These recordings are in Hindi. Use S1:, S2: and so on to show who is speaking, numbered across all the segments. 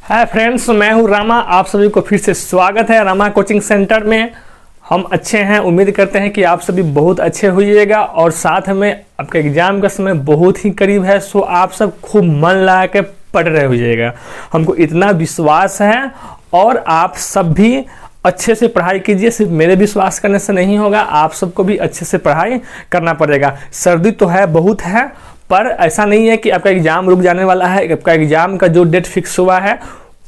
S1: हाय फ्रेंड्स, मैं हूं रामा। आप सभी को फिर से स्वागत है रामा कोचिंग सेंटर में। हम अच्छे हैं, उम्मीद करते हैं कि आप सभी बहुत अच्छे होइएगा। और साथ में आपका एग्जाम का समय बहुत ही करीब है, सो आप सब खूब मन लगा के पढ़ रहे होइएगा, हमको इतना विश्वास है। और आप सब भी अच्छे से पढ़ाई कीजिए, सिर्फ मेरे विश्वास करने से नहीं होगा, आप सबको भी अच्छे से पढ़ाई करना पड़ेगा। सर्दी तो है, बहुत है, पर ऐसा नहीं है कि आपका एग्ज़ाम रुक जाने वाला है। आपका एग्ज़ाम का जो डेट फिक्स हुआ है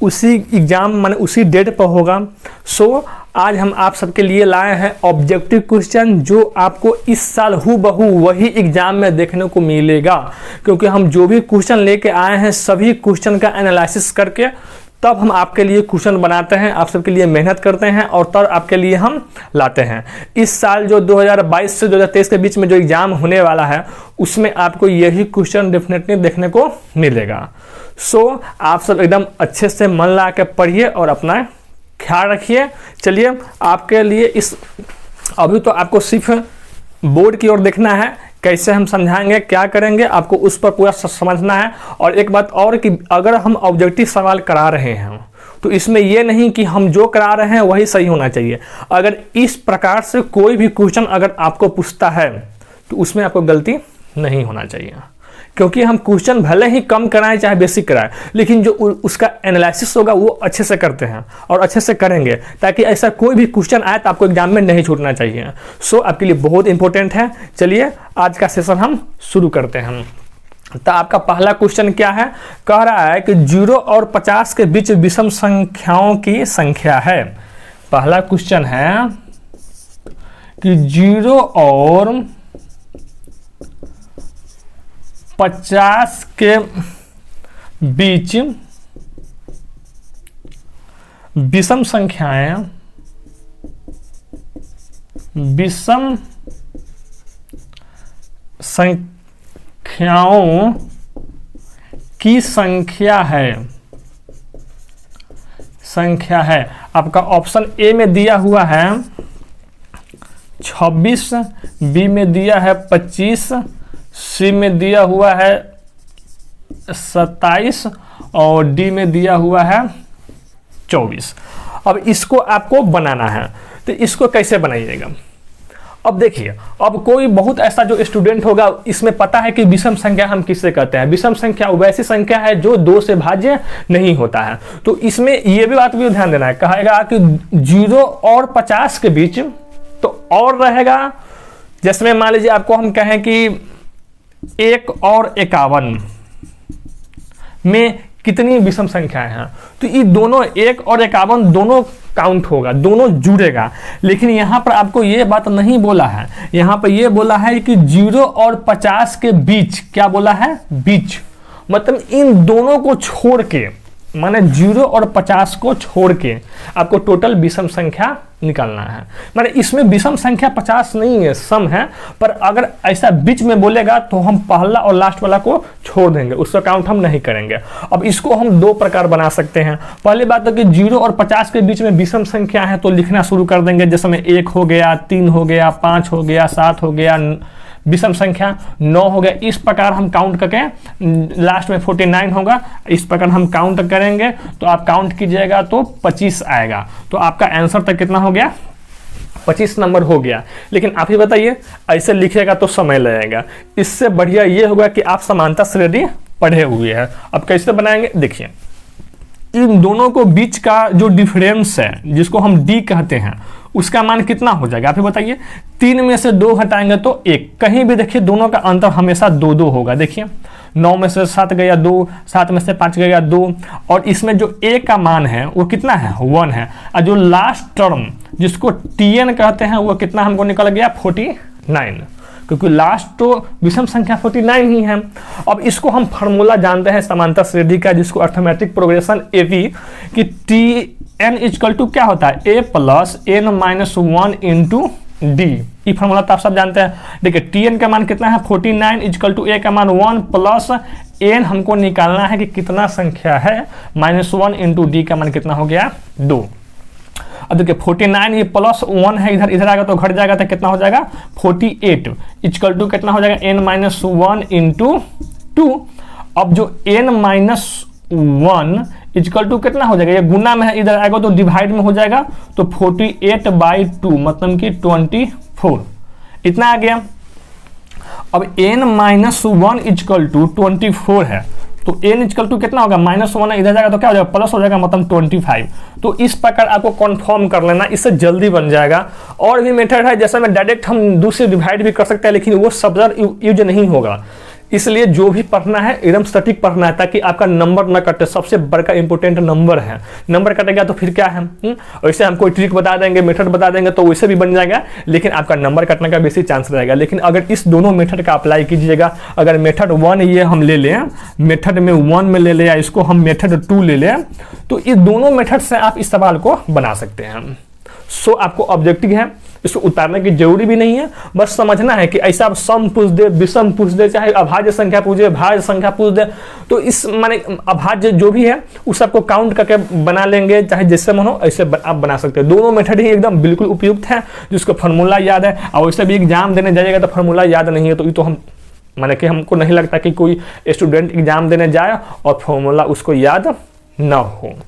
S1: उसी एग्ज़ाम माने उसी डेट पर होगा। सो आज हम आप सबके लिए लाए हैं ऑब्जेक्टिव क्वेश्चन, जो आपको इस साल हूबहू वही एग्ज़ाम में देखने को मिलेगा। क्योंकि हम जो भी क्वेश्चन लेके आए हैं सभी क्वेश्चन का एनालिसिस करके तब हम आपके लिए क्वेश्चन बनाते हैं, आप सबके लिए मेहनत करते हैं और तब आपके लिए हम लाते हैं। इस साल जो 2022 से 2023 के बीच में जो एग्ज़ाम होने वाला है उसमें आपको यही क्वेश्चन डेफिनेटली देखने को मिलेगा। सो आप सब एकदम अच्छे से मन लगा के पढ़िए और अपना ख्याल रखिए। चलिए आपके लिए इस अभी तो आपको सिर्फ बोर्ड की ओर देखना है, कैसे हम समझाएंगे, क्या करेंगे, आपको उस पर पूरा समझना है। और एक बात और कि अगर हम ऑब्जेक्टिव सवाल करा रहे हैं तो इसमें यह नहीं कि हम जो करा रहे हैं वही सही होना चाहिए। अगर इस प्रकार से कोई भी क्वेश्चन अगर आपको पूछता है तो उसमें आपको गलती नहीं होना चाहिए। क्योंकि हम क्वेश्चन भले ही कम कराएं चाहे बेसिक कराएं, लेकिन जो उसका एनालिसिस होगा वो अच्छे से करते हैं और अच्छे से करेंगे, ताकि ऐसा कोई भी क्वेश्चन आए तो आपको एग्जाम में नहीं छूटना चाहिए। सो आपके लिए बहुत इंपॉर्टेंट है। चलिए आज का सेशन हम शुरू करते हैं। तो आपका पहला क्वेश्चन क्या है, कह रहा है कि 0 और 50 के बीच विषम संख्याओं की संख्या है। पहला क्वेश्चन है कि 0 और 50 के बीच विषम संख्याओं की संख्या है। आपका ऑप्शन ए में दिया हुआ है 26, बी में दिया है 25, सी में दिया हुआ है 27 और डी में दिया हुआ है 24। अब इसको आपको बनाना है, तो इसको कैसे बनाइएगा। अब देखिए, अब कोई बहुत ऐसा जो स्टूडेंट होगा इसमें पता है कि विषम संख्या हम किससे कहते हैं। विषम संख्या वैसी संख्या है जो 2 से भाज्य नहीं होता है। तो इसमें ये भी बात भी ध्यान देना है, कहेगा कि 0 और 50 के बीच तो और रहेगा। जैसे मान लीजिए आपको हम कहें कि 1 और 51 में कितनी विषम संख्याएं हैं, तो ये दोनों 1 और 51 दोनों काउंट होगा, दोनों जुड़ेगा। लेकिन यहां पर आपको ये बात नहीं बोला है, यहां पर ये बोला है कि 0 और 50 के बीच, क्या बोला है, बीच, मतलब इन दोनों को छोड़ के, माने 0 और 50 को छोड़ के आपको टोटल विषम संख्या निकालना है। माने इसमें विषम संख्या 50 नहीं है, सम है, पर अगर ऐसा बीच में बोलेगा तो हम पहला और लास्ट वाला को छोड़ देंगे, उसका काउंट हम नहीं करेंगे। अब इसको हम 2 प्रकार बना सकते हैं। पहली बात है कि 0 और 50 के बीच में विषम संख्या है तो लिखना शुरू कर देंगे, जैसे में 1 हो गया, 3 हो गया, 5 हो गया, 7 हो गया, विषम संख्या 9 हो गया। इस प्रकार हम काउंट करके लास्ट में 49 होगा, इस प्रकार हम काउंट करेंगे तो आप काउंट कीजिएगा तो 25 आएगा। तो आपका आंसर तक कितना हो गया, 25 नंबर हो गया। लेकिन आप ही बताइए, ऐसे लिखिएगा तो समय लगेगा। इससे बढ़िया ये होगा कि आप समानता श्रेणी पढ़े हुए हैं। अब कैसे बनाएंगे, देखिए, इन दोनों को बीच का जो डिफरेंस है जिसको हम डी कहते हैं उसका मान कितना हो जाएगा, आप ही बताइए। 3 में से 2 हटाएंगे तो 1, कहीं भी देखिए दोनों का अंतर हमेशा 2-2 होगा। देखिए 9 में से 7 गया 2, 7 में से 5 गया 2, और इसमें जो a का मान है वो कितना है, 1 है। और जो लास्ट टर्म जिसको tn कहते हैं वो कितना हमको निकल गया, 49, क्योंकि लास्ट तो विषम संख्या 49 ही है। अब इसको हम फार्मूला जानते हैं समांतर श्रेणी का, जिसको अर्थमेटिक प्रोग्रेशन एपी, कि tn इक्वल टू क्या होता है, a plus n minus 1 into D. ये फार्मूला तो आप सब जानते हैं। देखिए tn का मान कितना है, 49 इक्वल टू a का मान 1 प्लस n हमको निकालना है कि कितना संख्या है, -1 इंटू डी का मान कितना हो गया, 2। अब देखिए 49 ये +1 है, इधर इधर आएगा तो घट जाएगा तो कितना हो जाएगा 48 इक्वल टू कितना हो जाएगा n-1 इंटू 2। अब जो n-1 इक्वल टू कितना हो जाएगा, ये गुना में है, इधर आएगा तो डिवाइड में हो जाएगा, तो 48/2 मतलब कि 24 इतना आ गया। अब n-1 इक्वल टू 24 है, तो n इक्वल टू कितना होगा, -1 इधर जाएगा तो क्या हो जाएगा, प्लस हो जाएगा, मतलब 25। तो इस प्रकार आपको कन्फर्म कर लेना, इससे जल्दी बन जाएगा। और भी मेथड है, जैसे में डायरेक्ट हम दूसरे डिवाइड भी कर सकते हैं, लेकिन वो सब यूज नहीं होगा। इसलिए जो भी पढ़ना है एकदम सटीक पढ़ना है, ताकि आपका नंबर ना कटे। सबसे बड़का इंपॉर्टेंट नंबर है, नंबर कटेगा तो फिर क्या है। वैसे हम कोई ट्रिक बता देंगे, मेथड बता देंगे तो वैसे भी बन जाएगा, लेकिन आपका नंबर कटने का बेसी चांस रहेगा। लेकिन अगर इस दोनों मेथड का अप्लाई कीजिएगा, अगर मेथड 1 ये हम ले लें, मेथड में 1 में ले लें, या इसको हम मेथड 2 ले लें, तो इस दोनों मेथड से आप इस सवाल को बना सकते हैं। सो आपको ऑब्जेक्टिव है, इसको उतारने की जरूरी भी नहीं है, बस समझना है कि ऐसा आप सम पूछ दे, विषम पूछ दे, चाहे अभाज्य संख्या पूछे, भाज्य संख्या पूछ दे, तो इस माने अभाज्य जो भी है उस सबको काउंट करके बना लेंगे, चाहे जैसे मन हो ऐसे आप बना सकते हैं। दोनों मेथड ही एकदम बिल्कुल उपयुक्त है, जिसको फार्मूला याद है, और वैसे भी एग्जाम देने जाइएगा तो फार्मूला याद नहीं है, तो ये तो हम माने कि हमको नहीं लगता कि कोई स्टूडेंट एग्जाम देने जाए और फार्मूला उसको याद ना हो।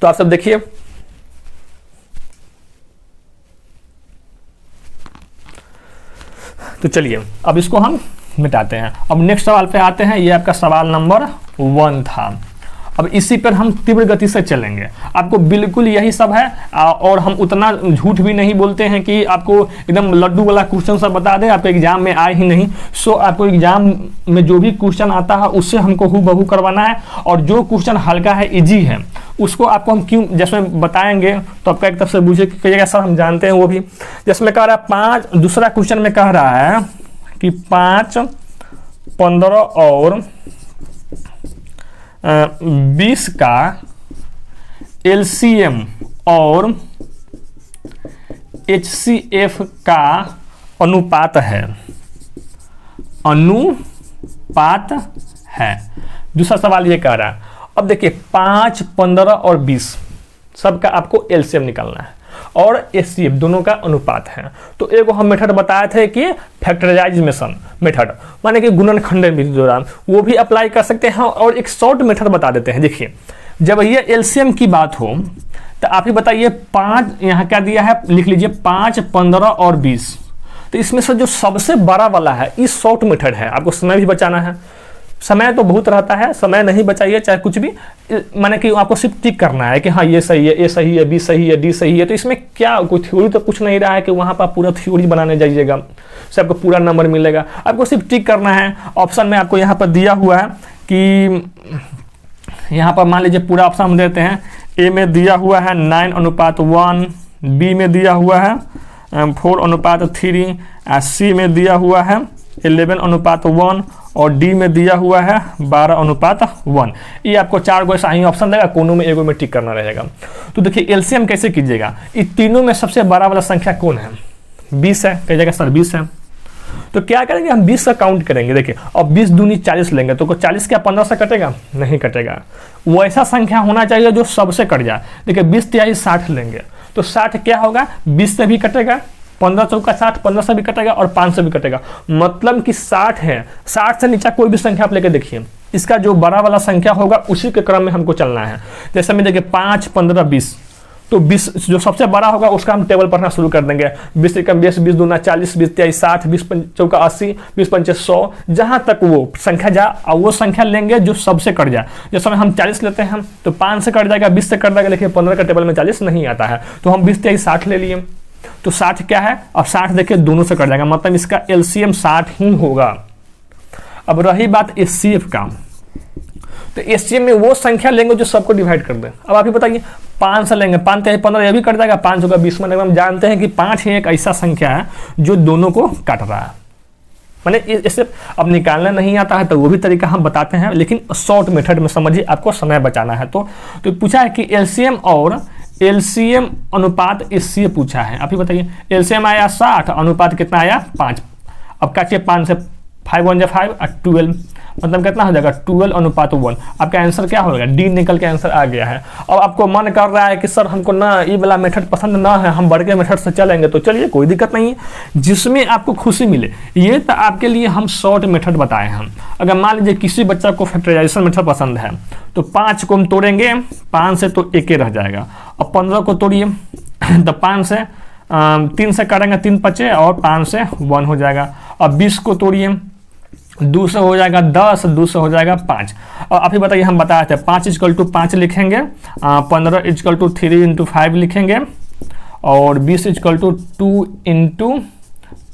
S1: तो आप सब देखिए, तो चलिए अब इसको हम मिटाते हैं। अब नेक्स्ट सवाल पे आते हैं, ये आपका सवाल नंबर 1 था। अब इसी पर हम तीव्र गति से चलेंगे, आपको बिल्कुल यही सब है, और हम उतना झूठ भी नहीं बोलते हैं कि आपको एकदम लड्डू वाला क्वेश्चन सब बता दें, आपके एग्जाम में आए ही नहीं। सो आपको एग्जाम में जो भी क्वेश्चन आता है उससे हमको हूबहू करवाना है, और जो क्वेश्चन हल्का है, इजी है, उसको आपको हम क्यों जैसे बताएंगे तो आपका एक तरफ से बुझे कहिएगा सर हम जानते हैं वो भी। जैसे कह रहा है 5, दूसरा क्वेश्चन में कह रहा है कि 5, 15 और 20 का LCM और HCF का अनुपात है, अनुपात है। दूसरा सवाल ये कह रहा है, अब देखिए 5, 15 और 20 सबका आपको LCM निकालना है और HCF दोनों का अनुपात है। तो एक हम मेथड बताए थे कि फैक्टराइजेशन मेथड, माने कि गुणनखंडन विधि दौरान, वो भी अप्लाई कर सकते हैं। और एक शॉर्ट मेथड बता देते हैं। देखिए जब ये LCM की बात हो तो आप ही बताइए, 5 यहाँ क्या दिया है, लिख लीजिए 5, 15 और 20। तो इसमें से जो सबसे बड़ा वाला है, इस शॉर्ट मेथड है, आपको समय भी बचाना है। समय तो बहुत रहता है, समय नहीं बचाइए चाहे कुछ भी, माने कि आपको सिर्फ टिक करना है कि हाँ ये सही है, ए सही है, बी सही है, डी सही है। तो इसमें क्या कोई थ्योरी तो कुछ नहीं रहा है कि वहाँ पर पूरा थ्योरी बनाने जाइएगा, से आपको पूरा नंबर मिलेगा। आपको सिर्फ टिक करना है। ऑप्शन में आपको यहाँ पर दिया हुआ है कि यहाँ पर मान लीजिए पूरा ऑप्शन हम देते हैं। ए में दिया हुआ है 9:1, बी में दिया हुआ है 4:3, सी में दिया हुआ है 11:1 और डी में दिया हुआ है 12:1। ये आपको 4 गो ऐसा ही ऑप्शन देगा, कोनों में एगो में टिक करना रहेगा। तो देखिए एलसीएम कैसे कीजिएगा, इस तीनों में सबसे बड़ा वाला संख्या कौन है, 20 है। कह जाएगा सर 20 है, तो क्या करेंगे हम 20 का काउंट करेंगे। देखिए अब 20 दूनी 40 लेंगे तो 40 क्या 15 से कटेगा, नहीं कटेगा। वो ऐसा संख्या होना चाहिए जो सबसे कट जाए। देखिए 20 × 60 लेंगे तो 60 क्या होगा, 20 से भी कटेगा, 15 चौका 60, 15 से भी कटेगा और 5 से भी कटेगा। मतलब कि 60 है, 60 से नीचे कोई भी संख्या आप लेके देखिए, इसका जो बड़ा वाला संख्या होगा उसी के क्रम में हमको चलना है। जैसे में देखिए 5, 15, 20, तो 20 जो सबसे बड़ा होगा उसका हम टेबल पढ़ना शुरू कर देंगे। 20 × 20, 20 दूना 40, 20 × 60, 20 चौका 80, 20 × 100, जहाँ तक वो संख्या जा वो संख्या लेंगे जो सबसे कट जाए। जैसे हम 40 लेते हैं तो 5 से कट जाएगा, 20 से कट जाएगा, लेकिन 15 का टेबल में 40 नहीं आता है, तो हम 20 × 60 ले लिए। तो 60 क्या है, अब 60 देखिए दोनों से कट जाएगा, मतलब इसका एलसीएम 60 ही होगा। अब रही बात एचसीएफ का, तो एचसीएफ में वो संख्या लेंगे जो सबको डिवाइड कर दे। अब आप ही बताइए 5 से लेंगे, 5 × 15 ये भी कट जाएगा, 5 होगा 20 में। हम जानते हैं कि 5 ही एक ऐसा संख्या है जो दोनों को काट रहा है। मैंने इसे अब निकालना नहीं आता है तो वो भी तरीका हम बताते हैं, लेकिन शॉर्ट मेथड में समझिए, आपको समय बचाना है। तो पूछा है कि एलसीएम और एलसीएम अनुपात इससे पूछा है। आप ही बताइए, एलसीएम आया 60, अनुपात कितना आया 5। अब काटिए 5 से, 5 × 1 = 5 और 12, मतलब कितना हो जाएगा 12:1। आपका आंसर क्या होगा, डी निकल के आंसर आ गया है। अब आपको मन कर रहा है कि सर हमको ना ये वाला मेथड पसंद ना है, हम बड़े मेथड से चलेंगे, तो चलिए कोई दिक्कत नहीं है, जिसमें आपको खुशी मिले। ये तो आपके लिए हम शॉर्ट मेथड बताए हैं। अगर मान लीजिए किसी बच्चा को फैक्टराइजेशन मेथड पसंद है तो 5 को हम तोड़ेंगे, 5 से तो 1 रह जाएगा। अब 15 को तोड़िए तो 5 से 3 से काटेंगे, 3 बचे और 5 से 1 हो जाएगा। अब 20 को तोड़िए, 2 से हो जाएगा 10, 2 से हो जाएगा 5। और आप ही बताइए, हम बताए थे 5 = 5 लिखेंगे, 15 = 3 × 5 लिखेंगे और 20 =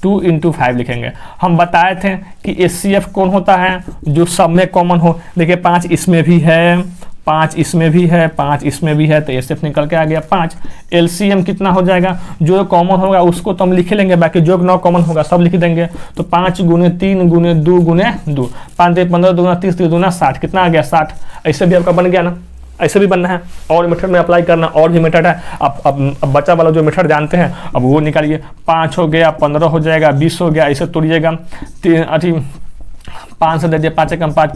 S1: 2 × 5 लिखेंगे। हम बताए थे कि HCF कौन होता है, जो सब में कॉमन हो। देखिए 5 इसमें भी है, 5 इसमें भी है, 5 इसमें भी है, तो HCF निकल के आ गया 5। LCM कितना हो जाएगा, जो कॉमन होगा उसको तो हम लिख लेंगे, बाकी जो नॉन कॉमन होगा सब लिख देंगे। तो 5 × 3 × 2 × 2, 5 × 15 2 × 30 2 × 60, कितना आ गया 60। ऐसे भी आपका बन गया ना, ऐसे भी बनना है और मेथड में अप्लाई करना, और भी मेथड है। अब बच्चा वाला जो मेथड जानते हैं अब वो निकालिए। 5 हो गया, 15 हो जाएगा, 20 हो गया, ऐसे तोड़िएगा। 5 से दे दिए, 5 कम 5,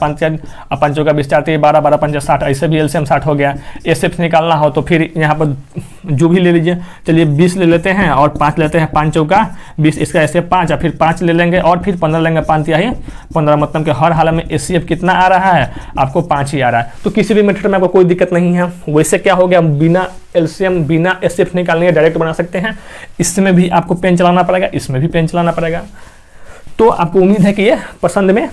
S1: 5 का 20, 4 12, 12 5 60, ऐसे भी LCM 60 हो गया। SF निकालना हो तो फिर यहाँ पर जो भी ले लीजिए। चलिए 20 ले लेते हैं और 5 लेते हैं, 5 चौका 20, इसका ऐसे 5 और फिर 5 ले लेंगे और फिर 15 लेंगे, 5 या 15, मतलब कि हर हाल में HCF कितना आ रहा है आपको 5 ही आ रहा है। तो किसी भी मेथड में आपको कोई दिक्कत नहीं है। वैसे क्या हो गया, बिना LCM बिना SF निकालने डायरेक्ट बना सकते हैं। इसमें भी आपको पेन चलाना पड़ेगा, इसमें भी पेन चलाना पड़ेगा। तो आपको उम्मीद है कि ये पसंद में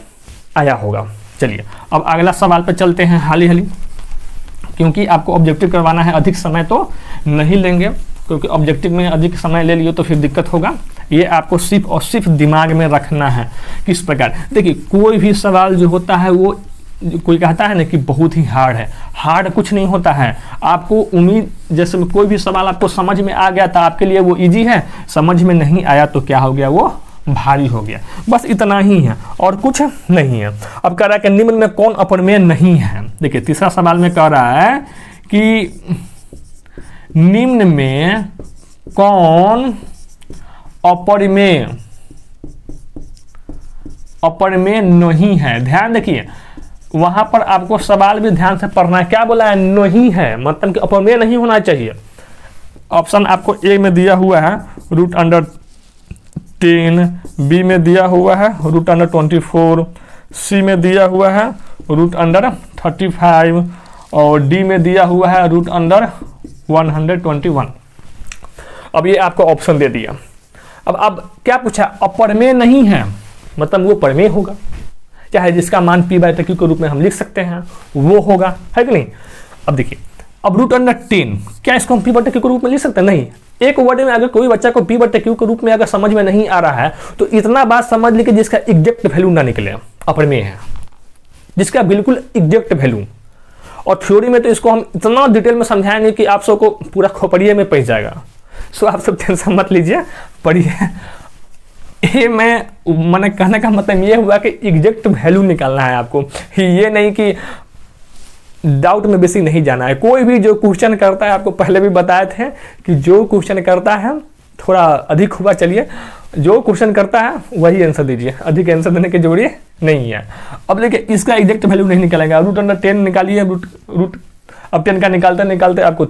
S1: आया होगा। चलिए अब अगला सवाल पे चलते हैं हाली क्योंकि आपको ऑब्जेक्टिव करवाना है, अधिक समय तो नहीं लेंगे, क्योंकि ऑब्जेक्टिव में अधिक समय ले लियो तो फिर दिक्कत होगा। ये आपको सिर्फ और सिर्फ दिमाग में रखना है। किस प्रकार, देखिए कोई भी सवाल जो होता है वो कोई कहता है ना कि बहुत ही हार्ड है, हार्ड कुछ नहीं होता है। आपको उम्मीद, जैसे कोई भी सवाल आपको समझ में आ गया था आपके लिए वो इजी है, समझ में नहीं आया तो क्या हो गया, वो भारी हो गया। बस इतना ही है और कुछ नहीं है। अब कह रहा है कि निम्न में कौन अपरिमेय नहीं है। देखिए तीसरा सवाल में कह रहा है कि निम्न में कौन अपरिमेय नहीं है। ध्यान देखिए वहां पर आपको सवाल भी ध्यान से पढ़ना है। क्या बोला है, नहीं है, मतलब कि अपरिमेय नहीं होना चाहिए। ऑप्शन आपको ए में दिया हुआ है √10, बी में दिया हुआ है √24, सी में दिया हुआ है √35 और डी में दिया हुआ है √121। अब ये आपको ऑप्शन दे दिया। अब क्या पूछा, अपरिमेय नहीं है, मतलब वो परिमेय होगा, चाहे जिसका मान p/q के रूप में हम लिख सकते हैं वो होगा, है कि नहीं। अब देखिए अब √10 क्या इसको हम p/q के रूप में लिख सकते हैं, नहीं। एक वर्ड में अगर कोई बच्चा को p/q के रूप में अगर समझ में नहीं आ रहा है तो इतना बात समझ लीजिए जिसका एग्जैक्ट वैल्यू ना निकले, अपरिमेय है, जिसका बिल्कुल एग्जैक्ट वैल्यू। और थ्योरी में तो इसको हम इतना डिटेल में समझाएंगे कि आप सबको पूरा खोपड़िए में पैस जाएगा। सो आप सब टेंशन मत लीजिए, पढ़िए। ये मैंने कहने का मतलब ये हुआ कि एग्जैक्ट वैल्यू निकालना है आपको, ये नहीं कि डाउट में बेसी नहीं जाना है। कोई भी जो क्वेश्चन करता है, आपको पहले भी बताए थे कि जो क्वेश्चन करता है थोड़ा अधिक हुआ, चलिए जो क्वेश्चन करता है वही आंसर दीजिए, अधिक आंसर देने की जरूरी नहीं है। अब देखिए इसका एग्जैक्ट वैल्यू नहीं निकालेगा, √10 निकालिए, अब 10 का निकालते आपको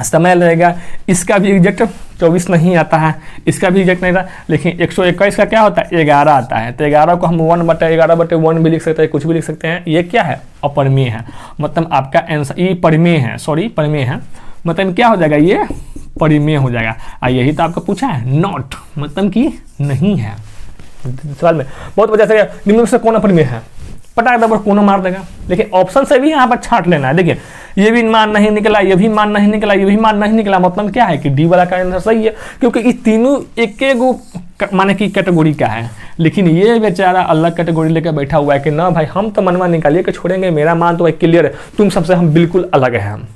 S1: समय लगेगा। इसका भी एग्जैक्ट 24 नहीं आता है, इसका भी एग्जैक्ट नहीं आता। लेकिन 121 का क्या होता है, 11 आता है, तो 11 को हम 1/11/1 भी लिख सकते हैं, कुछ भी लिख सकते हैं। ये क्या है, अपरिमेय है, मतलब आपका आंसर ये परिमेय है, परिमेय है, मतलब क्या हो जाएगा, ये परिमेय हो जाएगा। यही तो आपको पूछा है, नॉट मतलब कि नहीं है। सवाल में बहुत वजह से निम्न में से कौन अपरिमेय है, पटाख दबर कोनो मार देगा। लेकिन ऑप्शन से भी यहाँ पर छांट लेना है। देखिए ये भी मान नहीं निकला, ये भी मान नहीं निकला, ये भी मान नहीं निकला, मतलब क्या है कि डी वाला का आंसर सही है, क्योंकि ये तीनों एक माने की कैटेगरी का है। लेकिन ये बेचारा अलग कैटेगरी लेकर बैठा हुआ है कि ना भाई हम तो मनवा निकालिए कि छोड़ेंगे, मेरा मान तो क्लियर है, तुम सबसे हम बिल्कुल अलग है। हम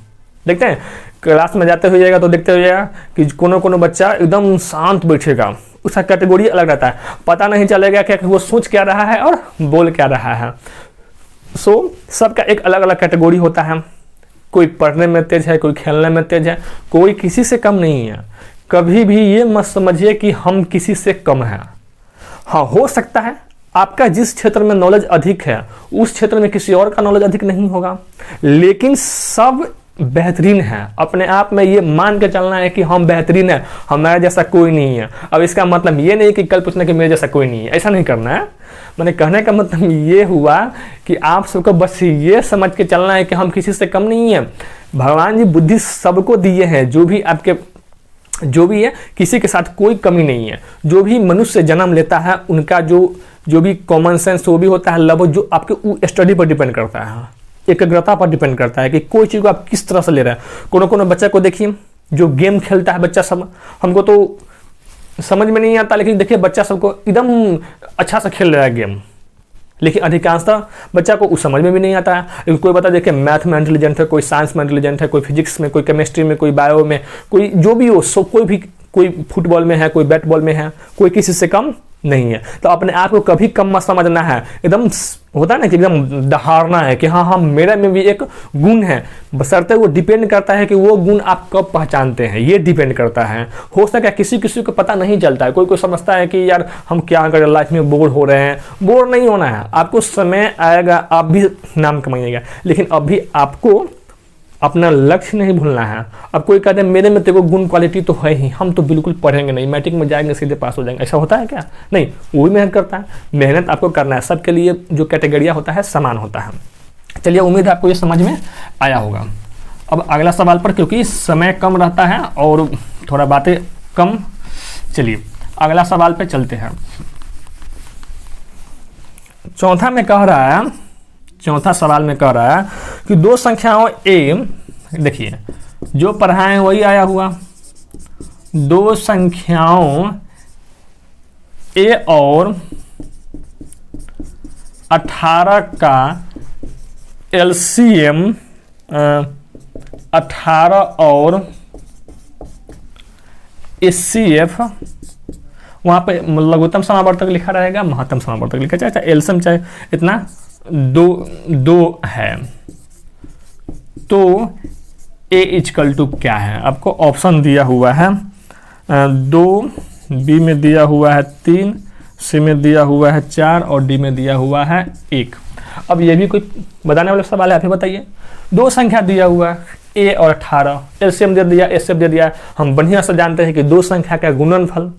S1: देखते हैं क्लास में जाते हुए तो देखते हुए कि कोनो बच्चा एकदम शांत बैठेगा, उसका कैटेगरी अलग रहता है, पता नहीं चलेगा कि वो सोच क्या रहा है और बोल क्या रहा है। सबका एक अलग अलग कैटेगरी होता है। कोई पढ़ने में तेज है, कोई खेलने में तेज है, कोई किसी से कम नहीं है। कभी भी ये मत समझिए कि हम किसी से कम हैं। हाँ हो सकता है आपका जिस क्षेत्र में नॉलेज अधिक है उस क्षेत्र में किसी और का नॉलेज अधिक नहीं होगा, लेकिन सब बेहतरीन है। अपने आप में ये मान के चलना है कि हम बेहतरीन है, हमारे जैसा कोई नहीं है। अब इसका मतलब ये नहीं कि कल पूछना कि मेरे जैसा कोई नहीं है, ऐसा नहीं करना है। मैंने कहने का मतलब ये हुआ कि आप सबको बस ये समझ के चलना है कि हम किसी से कम नहीं है। भगवान जी बुद्धि सबको दिए हैं, जो भी है किसी के साथ कोई कमी नहीं है। जो भी मनुष्य जन्म लेता है उनका जो भी कॉमन सेंस वो भी होता है, लगभग जो आपके स्टडी पर डिपेंड करता है, एकाग्रता पर डिपेंड करता है कि कोई चीज़ को आप किस तरह से ले रहे हैं। कोनो बच्चा को देखिए जो गेम खेलता है बच्चा सब, हमको तो समझ में नहीं आता, लेकिन देखिए बच्चा सबको एकदम अच्छा से खेल रहा है गेम, लेकिन अधिकांशतः बच्चा को उस समझ में भी नहीं आता है। लेकिन कोई बता देखिए मैथ में इंटेलिजेंट है, कोई साइंस में इंटेलिजेंट है, कोई फिजिक्स में, कोई केमिस्ट्री में, कोई बायो में, कोई जो भी हो, कोई फुटबॉल में है, कोई बैट बॉल में है, कोई किसी से कम नहीं है। तो अपने आप को कभी कम मत समझना है, एकदम होता है ना कि एकदम दहाड़ना है कि हाँ मेरा में भी एक गुण है, बशर्ते वो डिपेंड करता है कि वो गुण आप कब पहचानते हैं, ये डिपेंड करता है। हो सके किसी को पता नहीं चलता है, कोई समझता है कि यार हम क्या करें, लाइफ में बोर हो रहे हैं। बोर नहीं होना है, आपको समय आएगा आप भी नाम कमाइएगा, लेकिन अभी आपको अपना लक्ष्य नहीं भूलना है। अब कोई कहते हैं मेरे में तो गुण क्वालिटी तो है ही, हम तो बिल्कुल पढ़ेंगे नहीं, मैट्रिक में जाएंगे सीधे पास हो जाएंगे, ऐसा होता है क्या? नहीं, वो भी मेहनत करता है, मेहनत आपको करना है। सबके लिए जो कैटेगरिया होता है समान होता है। चलिए, उम्मीद है आपको ये समझ में आया होगा। अब अगला सवाल पर, क्योंकि समय कम रहता है और थोड़ा बातें कम, चलिए अगला सवाल पे चलते हैं। चौथा सवाल में कह रहा है कि दो संख्याओं ए, देखिए जो पढ़ा है वही आया हुआ, दो संख्याओं ए और 18 का एलसीएम 18 और एचसीएफ, वहां पे लघुत्तम समावर्तक लिखा रहेगा, महत्तम समावर्तक लिखा, चाहे एलसीएम चाहे इतना दो है। तो ए इक्वल टू क्या है? आपको ऑप्शन दिया हुआ है 2, बी में दिया हुआ है 3, सी में दिया हुआ है 4 और डी में दिया हुआ है 1। अब ये भी कोई बताने वाला सवाल है, आप ही बताइए। दो संख्या दिया हुआ है ए और 18, एलसीएम दे दिया, एचसीएफ दे दिया। हम बढ़िया से जानते हैं कि दो संख्या का गुणनफल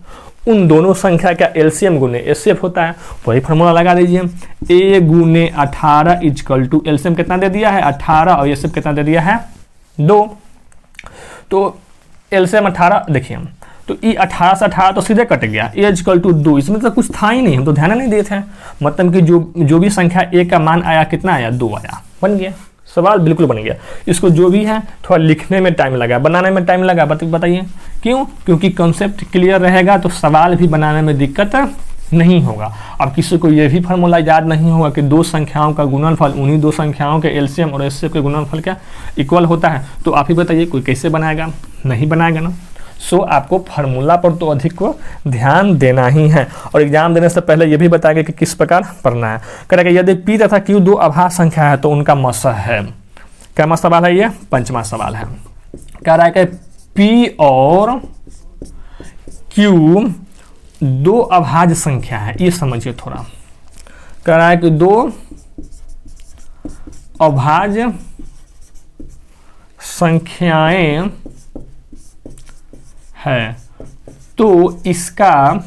S1: उन दोनों संख्या का एलसीएम गुने एचसीएफ होता है। वही फॉर्मूला लगा दीजिए, ए गुने 18 इक्वल टू एलसीएम कितना दे दिया है 18 और एचसीएफ कितना दे दिया है 2। तो एलसीएम 18 देखिए, तो ई 18 से 18 तो सीधे कट गया, ए इक्वल टू 2, इसमें तो कुछ था ही नहीं, हम तो ध्यान नहीं दिए थे। मतलब कि जो भी संख्या ए का मान आया कितना आया 2 आया, बन गया सवाल, बिल्कुल बन गया। इसको जो भी है थोड़ा लिखने में टाइम लगा, बनाने में टाइम लगा, बताइए क्यों? क्योंकि कॉन्सेप्ट क्लियर रहेगा तो सवाल भी बनाने में दिक्कत नहीं होगा। अब किसी को ये भी फार्मूला याद नहीं होगा कि दो संख्याओं का गुणनफल उन्हीं दो संख्याओं के एलसीएम और एचसीएफ के गुणनफल क्या इक्वल होता है, तो आप ही बताइए कोई कैसे बनाएगा? नहीं बनाएगा ना। सो आपको फार्मूला पर तो अधिक को ध्यान देना ही है, और एग्जाम देने से पहले ये भी बताएंगे कि किस प्रकार पढ़ना है। करेगा यदि पी तथा क्यू दो अभाज्य संख्या है तो उनका मस है। क्या सवाल है? ये 5वां सवाल है। कह रहा है कि पी और क्यू दो अभाज्य संख्या है, ये समझिए थोड़ा। कह रहा है कि दो अभाज्य संख्याएं है तो इसका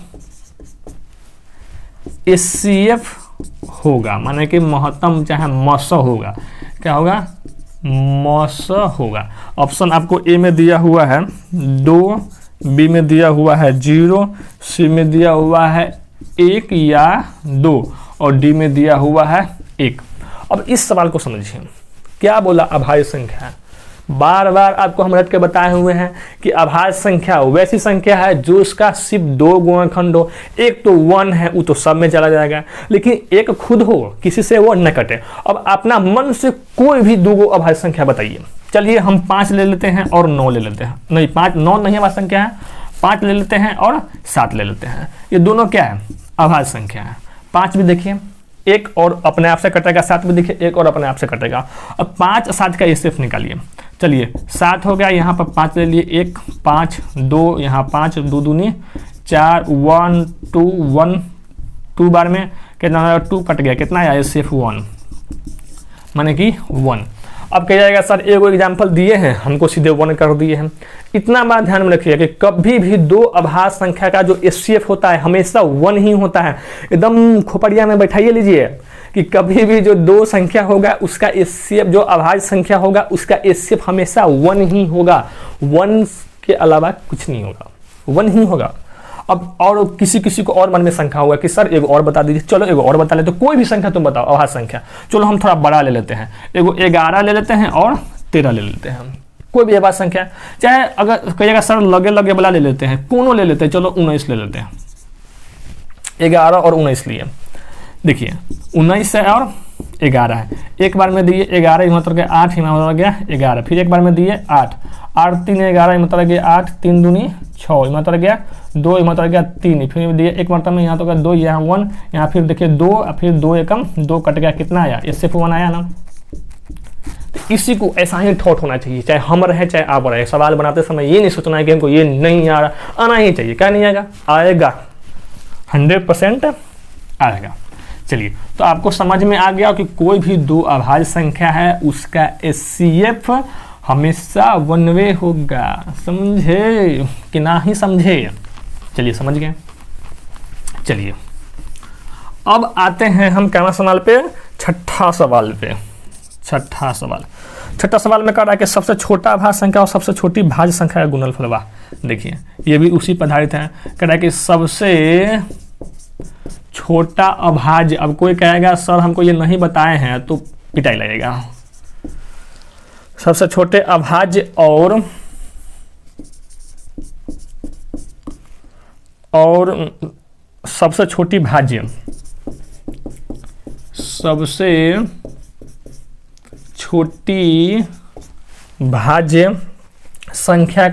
S1: एचसीएफ होगा, माने कि महत्तम चाहे मस होगा। क्या होगा? मस होगा। ऑप्शन आपको ए में दिया हुआ है 2, बी में दिया हुआ है 0, सी में दिया हुआ है 1 या 2 और डी में दिया हुआ है 1। अब इस सवाल को समझिए, क्या बोला? अभाज्य संख्या। बार बार आपको हम रट के बताए हुए हैं कि अभाज्य संख्या वैसी संख्या है जो उसका सिर्फ 2 गुणनखंड हो। एक तो 1 है, वो तो सब में चला जाएगा, लेकिन एक खुद हो, किसी से वो न कटे। अब अपना मन से कोई भी 2 अभाज्य संख्या बताइए। चलिए हम 5 ले लेते हैं और 9 ले लेते हैं। नहीं, 5 9 नहीं अभाज्य संख्या है, 5 ले लेते हैं और 7 ले लेते हैं। ये दोनों क्या है? अभाज्य संख्या है। 5 भी देखिए 1 और अपने आप से कटेगा, 7 भी देखिए 1 और अपने आप से कटेगा। अब 5 7 का एचसीएफ निकालिए। चलिए 7 हो गया, यहाँ पर 5 ले लिए, 1 5 2, यहाँ 5 2 दूनी 4, 1 2 1 2 बार में कितना आया 2 कट गया, कितना आया सिर्फ 1 माने कि 1। अब कह जाएगा सर एगो एग्जाम्पल दिए हैं हमको सीधे 1 कर दिए हैं। इतना बात ध्यान में रखिएगा कि कभी भी दो अभाज्य संख्या का जो एचसीएफ होता है हमेशा 1 ही होता है। एकदम खोपड़िया में बैठाइए लीजिए कि कभी भी जो दो संख्या होगा उसका एचसीएफ, जो अभाज्य संख्या होगा उसका एचसीएफ हमेशा 1 ही होगा, 1 के अलावा कुछ नहीं होगा, 1 ही होगा। अब और किसी किसी को और मन में शंका होगा कि सर एगो और बता दीजिए, चलो एगो और बता लेते, तो कोई भी संख्या तुम बताओ अभाज्य संख्या। चलो हम थोड़ा बड़ा ले लेते हैं, एगो 11 ले लेते हैं और 13 ले लेते हैं, कोई भी अभाज्य संख्या, चाहे अगर कहिएगा सर लगे लगे वाला ले लेते हैं, कोनो ले लेते हैं, चलो 19 ले लेते हैं, 11 और 19 लिए। देखिए 19 है और 11 है, एक बार में दिए 11 मतलब गया 8 ही मतलब गया 11, फिर एक बार में दिए 8, 8 3 11 मतलब गया 8, 3 दूनी 6 मतलब गया 2 मतलब गया 3, फिर दिए एक मतलब में यहाँ तो गया 2, यहाँ 1, यहाँ फिर देखिए 2, फिर 2 एकम 2 कट गया, कितना आया, इससे 1 आया ना। तो इसी को ऐसा ही थॉट होना चाहिए, चाहे हम रहे चाहे आप रहे। सवाल बनाते समय ये नहीं सोचना है कि हमको ये नहीं आ रहा, आना ही चाहिए। क्या नहीं आएगा, आएगा 100% आएगा। चलिए तो आपको समझ में आ गया कि कोई भी दो अभाज्य संख्या है उसका एचसीएफ हमेशा 1 वे होगा। समझे कि ना ही समझे? चलिए समझ गए। चलिए अब आते हैं हम क्या सवाल पे, छठा सवाल पे। छठा सवाल में कह रहा है कि सबसे छोटा अभाज्य संख्या और सबसे छोटी भाज्य संख्या का गुणनफल। वाह देखिए ये भी उसी पर आधारित है। कह रहा है कि सबसे छोटा अभाज्य, अब कोई कहेगा सर हमको ये नहीं बताए हैं तो पिटाई लगेगा। सबसे छोटे अभाज्य और सबसे छोटी भाज्य, सबसे छोटी भाज्य संख्या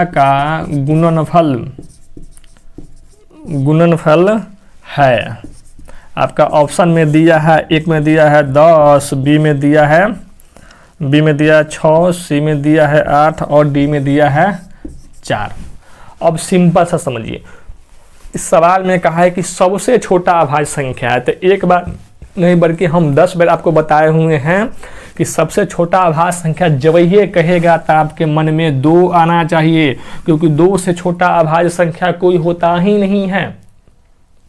S1: का गुणनफल है। आपका ऑप्शन में दिया है, एक में दिया है 10, बी में दिया है 6, सी में दिया है 8 और डी में दिया है 4। अब सिंपल सा समझिए, इस सवाल में कहा है कि सबसे छोटा अभाज्य संख्या है, तो एक बार नहीं बल्कि हम 10 बार आपको बताए हुए हैं कि सबसे छोटा अभाज्य संख्या जब ये कहेगा तो आपके मन में 2 आना चाहिए, क्योंकि 2 से छोटा अभाज्य संख्या कोई होता ही नहीं है।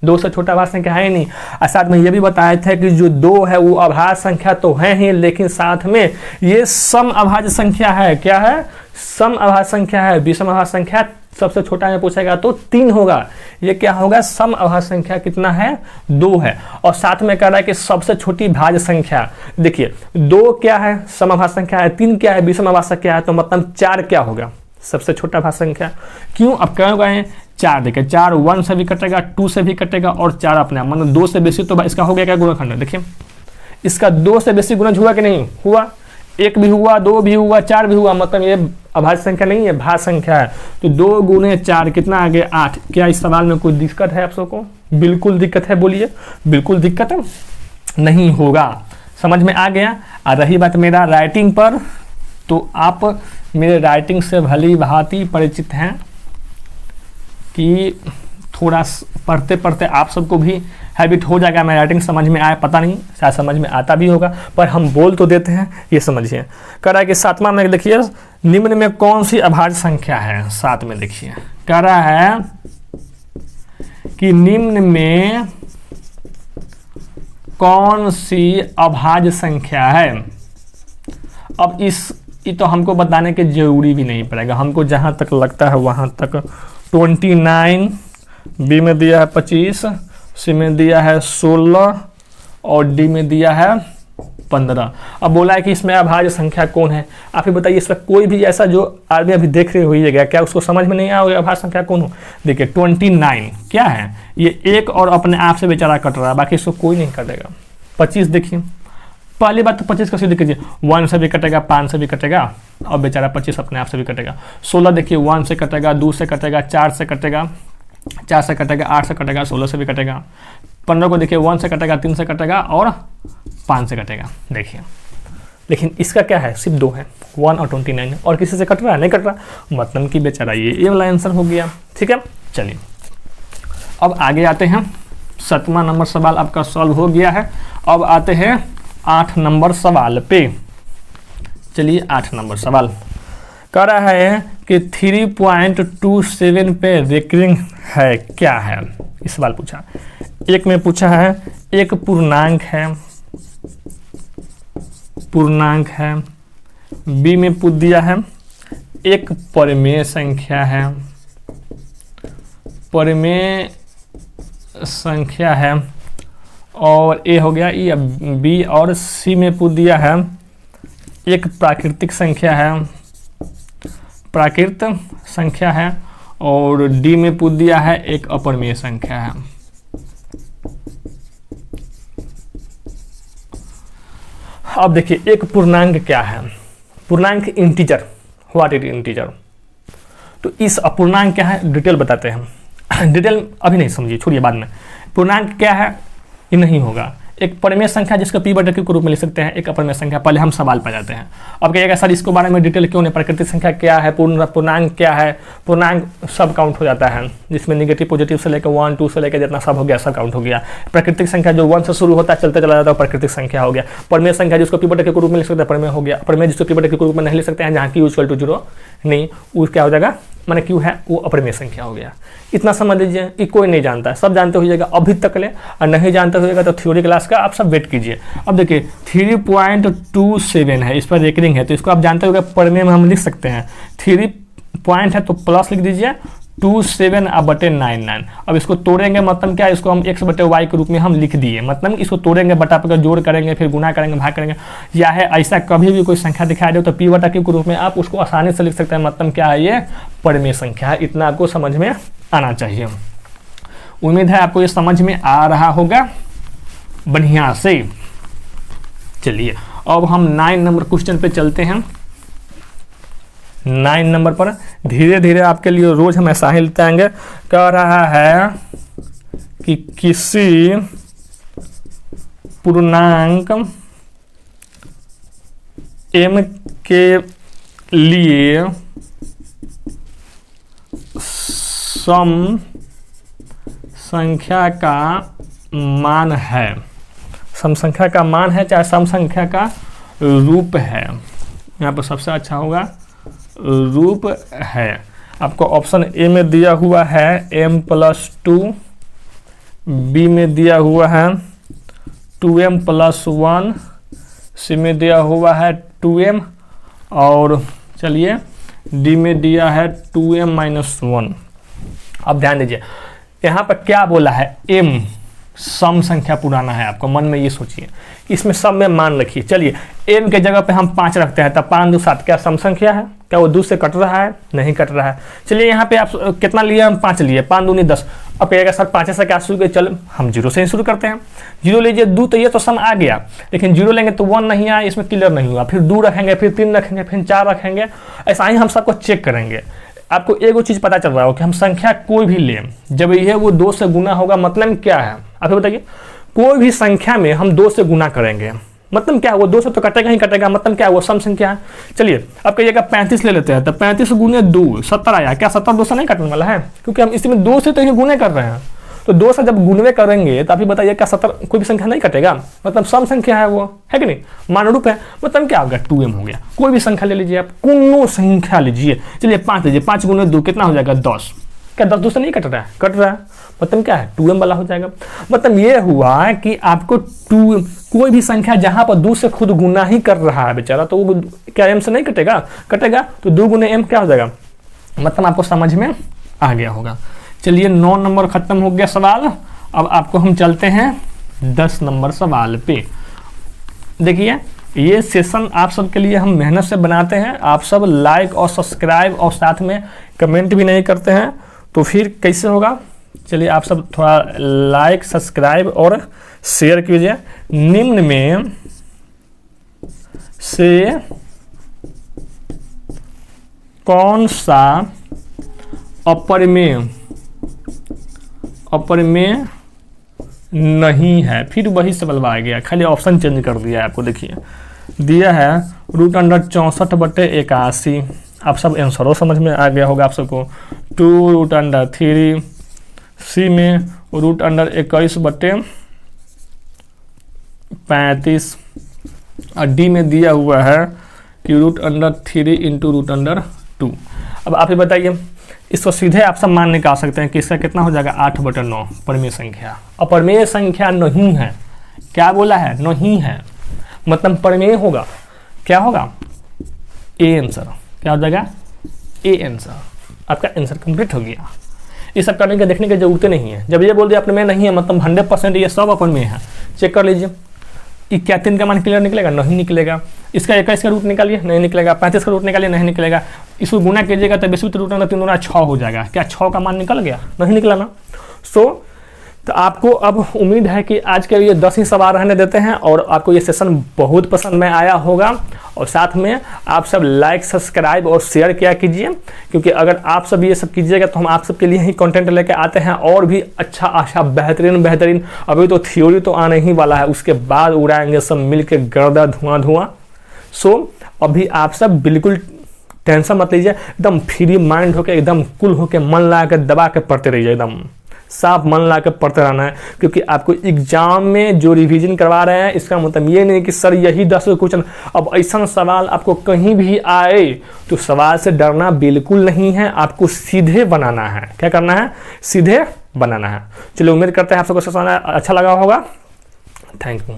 S1: 2 से छोटा अभाज्य संख्या है ही नहीं। और साथ में ये भी बताया था कि जो 2 है वो अभाज्य संख्या तो है ही, लेकिन साथ में ये सम अभाज्य संख्या है। क्या है? सम अभाज्य संख्या है। विषम अभाज्य संख्या सबसे छोटा में पूछेगा तो 3 होगा। ये क्या होगा? सम अभाज्य संख्या कितना है? 2 है। और साथ में कह रहा है कि सबसे छोटी भाज्य संख्या, देखिए 2 क्या है? सम अभाज्य संख्या है। 3 क्या है? विषम अभाज्य संख्या है। तो मतलब 4 क्या होगा? सबसे छोटा भाज्य संख्या। क्यों? अब क्या होगा? 4 देखिए, 4 1 से भी कटेगा, 2 से भी कटेगा और 4 अपने आप, मतलब 2 से बेसी तो इसका हो गया क्या? गुणनखंड। देखिए इसका 2 से बेसी गुणज हुआ कि नहीं हुआ? 1 भी हुआ, 2 भी हुआ, 4 भी हुआ, मतलब ये अभाज्य संख्या नहीं है, भाज्य संख्या है। तो 2 गुणे 4 कितना आ गया? 8। क्या इस सवाल में कोई दिक्कत है आप सबको? बिल्कुल दिक्कत है, बोलिए। बिल्कुल दिक्कत नहीं होगा। समझ में आ गया। और रही बात मेरा राइटिंग पर, तो आप मेरे राइटिंग से भली भांति परिचित हैं कि थोड़ा पढ़ते पढ़ते आप सबको भी हैबिट हो जाएगा। मैं राइटिंग समझ में आए, पता नहीं शायद समझ में आता भी होगा, पर हम बोल तो देते हैं, ये समझिए। कह रहा है कि 7वां में देखिए, निम्न में कौन सी अभाज्य संख्या है? 7 में देखिए कह रहा है कि निम्न में कौन सी अभाज्य संख्या है। अब ये तो हमको बताने की जरूरी भी नहीं पड़ेगा, हमको जहां तक लगता है वहां तक। 29, बी में दिया है 25, सी में दिया है 16 और डी में दिया है 15। अब बोला है कि इसमें अभाज्य संख्या कौन है। आप ही बताइए, इसमें कोई भी ऐसा जो आदमी अभी देख रहे होइएगा, क्या उसको समझ में नहीं आया अभाज्य संख्या कौन हो? देखिए 29 क्या है? ये एक और अपने आप से बेचारा कट रहा है, बाकी इसको कोई नहीं कटेगा। 25 देखिए, पहली बात तो 25 कैसे देखिए, 1 से भी कटेगा, 5 से भी कटेगा और बेचारा 25 अपने आप से भी कटेगा। 16 देखिए 1 से कटेगा, 2 से कटेगा, 4 से कटेगा, 4 से कटेगा, 8 से कटेगा, 16 से भी कटेगा। 15 को देखिए 1 से कटेगा, 3 से कटेगा और 5 से कटेगा। देखिए लेकिन इसका क्या है? सिर्फ 2 है, 1 और 29 है, और किसी से कट रहा है? नहीं कट रहा, मतलब कि बेचारा ये वाला आंसर हो गया। ठीक है, चलिए अब आगे आते हैं, 7वां नंबर सवाल आपका सॉल्व हो गया है। अब आते हैं 8 नंबर सवाल पे। चलिए 8 नंबर सवाल कह रहा है कि 3.27 पे रेकरिंग है, क्या है? इस सवाल पूछा। एक में पूछा है एक पूर्णांक है, बी में पूछ दिया है एक परिमेय संख्या है, और ए हो गया ई, बी और सी में पूछ दिया है एक प्राकृत संख्या है, और डी में पूछ दिया है एक अपरिमेय संख्या है। अब देखिए एक पूर्णांक क्या है? पूर्णांक इंटीजर, व्हाट इज इंटीजर। तो इस अपूर्णांक क्या है डिटेल बताते हैं। डिटेल अभी नहीं समझिए, छोड़िए बाद में। पूर्णांक क्या है ये नहीं होगा। एक परिमेय संख्या जिसको पी बटा क्यू के रूप में लिख सकते हैं, एक अपरिमेय संख्या। पहले हम सवाल पर जाते हैं। अब कहिएगा सर इसको बारे में डिटेल क्यों नहीं, प्राकृतिक संख्या क्या है, पूर्णांक क्या है? पूर्णांक सब काउंट हो जाता है, जिसमें निगेटिव पॉजिटिव से लेकर 1 2 से लेकर जितना सब हो गया सब काउंट हो गया। प्राकृतिक संख्या जो 1 से शुरू होता है चलते चला जाता है प्राकृतिक संख्या हो गया। परिमेय संख्या जिसको पी बटा क्यू के रूप में लिख सकते हैं परिमेय हो गया। अपरिमेय जिसको पी बटा क्यू के रूप में नहीं लिख सकते हैं, जहाँ की इक्वल टू 0 नहीं, वो क्या हो जाएगा, माने क्यू है वो अपरिमेय संख्या हो गया। इतना समझ लीजिए कि कोई नहीं जानता है, सब जानते होइएगा अभी तक ले, और नहीं जानते होइएगा तो थ्योरी क्लास का आप सब वेट कीजिए। अब देखिए 3.27 है, इस पर रेकरिंग है, तो इसको आप जानते होगा परिमेय में हम लिख सकते हैं। 3 पॉइंट है तो प्लस लिख दीजिए 27/99। अब इसको तोड़ेंगे मतलब क्या, इसको हम x/y के रूप में हम लिख दिए, मतलब इसको तोड़ेंगे, बटा पर जोड़ करेंगे, फिर गुना करेंगे, भाग करेंगे, या है ऐसा कभी भी कोई संख्या दिखाई दे तो p बटा q के रूप में आप उसको आसानी से लिख सकते हैं, मतलब क्या है ये परिमेय संख्या है। इतना आपको समझ में आना चाहिए। उम्मीद है आपको ये समझ में आ रहा होगा बढ़िया से। चलिए अब हम 9 नंबर क्वेश्चन पे चलते हैं। 9 नंबर पर धीरे धीरे आपके लिए रोज हम ऐसा ही लेते आएंगे। कह रहा है कि किसी पूर्णांक m के लिए सम संख्या का मान है, सम संख्या का मान है चाहे सम संख्या का रूप है। यहाँ पर सबसे अच्छा होगा रूप है। आपको ऑप्शन ए में दिया हुआ है m+2, बी में दिया हुआ है 2m+1, सी में दिया हुआ है 2m, और चलिए डी में दिया है 2m-1। अब ध्यान दीजिए यहाँ पर क्या बोला है, m सम संख्या पुराना है। आपको मन में ये सोचिए, इसमें सब में मान रखिए। चलिए m के जगह पे हम 5 रखते हैं, तब 5 2 7 क्या सम संख्या है? क्या वो 2 से कट रहा है? नहीं कट रहा है। चलिए यहाँ पे आप कितना लिए, हम 5 लिए, 5 दूनी 10। अब कहिएगा सर 5 से क्या शुरू किया, चलो हम 0 से ही शुरू करते हैं। 0 लीजिए, 2 तो ये तो सम आ गया, लेकिन 0 लेंगे तो 1 नहीं आया, इसमें क्लियर नहीं हुआ। फिर 2 रखेंगे, फिर 3 रखेंगे, फिर 4 रखेंगे, ऐसा ही हम सबको चेक करेंगे। आपको एक चीज पता चल रहा हो कि हम संख्या कोई भी लें, जब यह वो 2 से गुना होगा, मतलब क्या है आप बताइए। कोई भी संख्या में हम 2 से गुना करेंगे, मतलब क्या है, वो 2 से तो कटेगा ही कटेगा, मतलब क्या है, वो सम संख्या है। चलिए अब कहिएगा 35 ले लेते हैं, तो 35 गुने 2 70 आया। क्या 70 2 से नहीं कटने वाला है, क्योंकि हम इसमें 2 से तो ही गुने कर रहे हैं। तो 2 से जब गुणवे करेंगे तो आप ही बताइए क्या 70 कोई भी संख्या नहीं कटेगा, मतलब सम संख्या है वो, है कि नहीं, मान रूप है। मतलब क्या होगा, 2m हो गया। कोई भी संख्या ले लीजिए आप, कोनो संख्या लीजिए। चलिए 5 लीजिए, 5 गुने 2 कितना हो जाएगा 10। क्या 10 2 से नहीं कट रहा है, कट रहा है, मतलब क्या है 2m वाला हो जाएगा। मतलब ये हुआ कि आपको कोई भी संख्या जहां पर 2 से खुद गुना ही कर रहा है बेचारा, तो वो क्या m से नहीं कटेगा, कटेगा तो 2 गुने m क्या हो जाएगा, मतलब आपको समझ में आ गया होगा। चलिए 9 नंबर खत्म हो गया सवाल। अब आपको हम चलते हैं 10 नंबर सवाल पे। देखिए ये सेशन आप सब के लिए हम मेहनत से बनाते हैं, आप सब लाइक और सब्सक्राइब और साथ में कमेंट भी नहीं करते हैं, तो फिर कैसे होगा। चलिए आप सब थोड़ा लाइक सब्सक्राइब और शेयर कीजिए। निम्न में से कौन सा अपरिमेय नहीं है, फिर वही सवाल आ गया, खाली ऑप्शन चेंज कर दिया है। आपको देखिए दिया है √64/81। आप सब आंसरों समझ में आ गया होगा आप सबको। 2√3 सी में √21/35 और डी में दिया हुआ है कि √3 इंटू √2। अब आप ये बताइए, इसको सीधे आप सब मान निकाल सकते हैं कि इसका कितना हो जाएगा 8/9 परिमेय संख्या। अब परिमेय संख्या नहीं है, क्या बोला है, नहीं है, मतलब परिमेय होगा, क्या होगा, ए आंसर, क्या हो जाएगा, ए आंसर। आपका आंसर कंप्लीट हो गया। ये सब करने के देखने की जरूरत नहीं है। जब ये बोल दिया अपने में नहीं है मतलब 100% ये सब अपन में है, चेक कर लीजिए। 31 का मान क्लियर निकलेगा, नहीं निकलेगा। इसका 21 का रूट निकालिए, नहीं निकलेगा। 35 का रूट निकालिए, नहीं निकलेगा। इसको गुना कीजिएगा तो 20 रूट 3 गुना 6 हो जाएगा। क्या 6 का मान निकल गया, नहीं निकला ना। तो आपको अब उम्मीद है कि आज के लिए 10 ही सवाल रहने देते हैं और आपको ये सेशन बहुत पसंद में आया होगा। और साथ में आप सब लाइक, सब्सक्राइब और शेयर किया कीजिए, क्योंकि अगर आप सब ये सब कीजिएगा तो हम आप सबके लिए ही कंटेंट लेके आते हैं और भी अच्छा बेहतरीन। अभी तो थ्योरी तो आने ही वाला है, उसके बाद उड़ाएंगे सब मिल के गर्दा धुआं। अभी आप सब बिल्कुल टेंशन मत लीजिए, एकदम फ्री माइंड होकर, एकदम कूल होकर, मन लगा के दबा के पढ़ते रहिए, एकदम साफ मन ला के पढ़ते रहना है। क्योंकि आपको एग्जाम में जो रिवीजन करवा रहे हैं इसका मतलब ये नहीं कि सर यही 10 क्वेश्चन। अब ऐसा सवाल आपको कहीं भी आए तो सवाल से डरना बिल्कुल नहीं है, आपको सीधे बनाना है। क्या करना है, सीधे बनाना है। चलिए, उम्मीद करते हैं आप सबको सेशन अच्छा लगा होगा। Thank you.